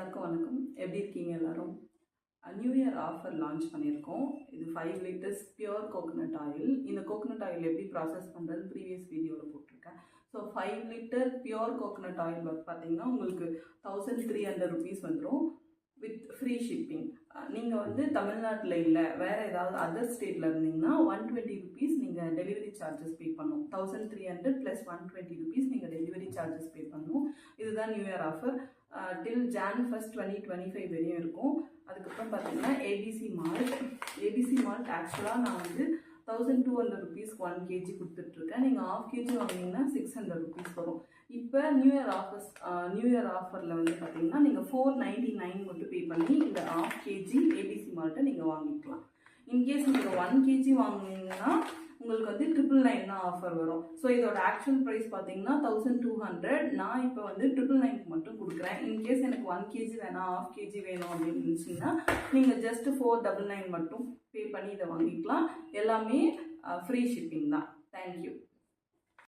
எல்லாருக்கும் வணக்கம். எப்படி இருக்கீங்க எல்லாரும்? நியூ இயர் ஆஃபர் லான்ச் பண்ணியிருக்கோம். இது 5 லிட்டர்ஸ் பியூர் கோகோனட் ஆயில். இந்த கோகோனட் ஆயில் எப்படி ப்ராசஸ் பண்ணுறது ப்ரீவியஸ் வீடியோவில் போட்டிருக்கேன். So 5 litre pure coconut oil பார்த்தீங்கன்னா உங்களுக்கு 1300 rupees வந்துடும் வித் ஃப்ரீ ஷிப்பிங். நீங்கள் வந்து தமிழ்நாட்டில் இல்லை வேறு ஏதாவது அதர் ஸ்டேட்டில் இருந்தீங்கன்னா 120 rupees நீங்கள் டெலிவரி சார்ஜஸ் பே பண்ணணும். 1300 + 120 rupees நீங்கள் டெலிவரி சார்ஜஸ் பே பண்ணணும். இதுதான் நியூ இயர் ஆஃபர். டில் Jan 1, 2025 வரையும் இருக்கும். அதுக்கப்புறம் பார்த்தீங்கன்னா ஏபிசி மால்ட் ஆக்சுவலாக நான் வந்து 1200 rupees 1 kg கொடுத்துட்ருக்கேன். நீங்கள் 1/2 kg வாங்கினீங்கன்னா 600 rupees வரும். இப்போ நியூ இயர் ஆஃபரில் வந்து பார்த்தீங்கன்னா நீங்கள் 499 மட்டும் பே பண்ணி இந்த 1/2 kg ஏபிசி மால்ட்டை நீங்கள் வாங்கிக்கலாம். இன்கேஸ் நீங்கள் 1 kg வாங்கினீங்கன்னா உங்களுக்கு வந்து 999 தான் ஆஃபர் வரும். ஸோ இதோட ஆக்சுவல் ப்ரைஸ் பார்த்தீங்கன்னா 1200. நான் இப்போ வந்து 999 மட்டும் கொடுக்குறேன். இன்கேஸ் எனக்கு 1 kg வேணாம் 1/2 kg வேணும் அப்படின்னு இருந்துச்சிங்கன்னா நீங்கள் ஜஸ்ட் 499 மட்டும் பே பண்ணி இதை வாங்கிக்கலாம். எல்லாமே ஃப்ரீ ஷிப்பிங் தான். தேங்க்யூ.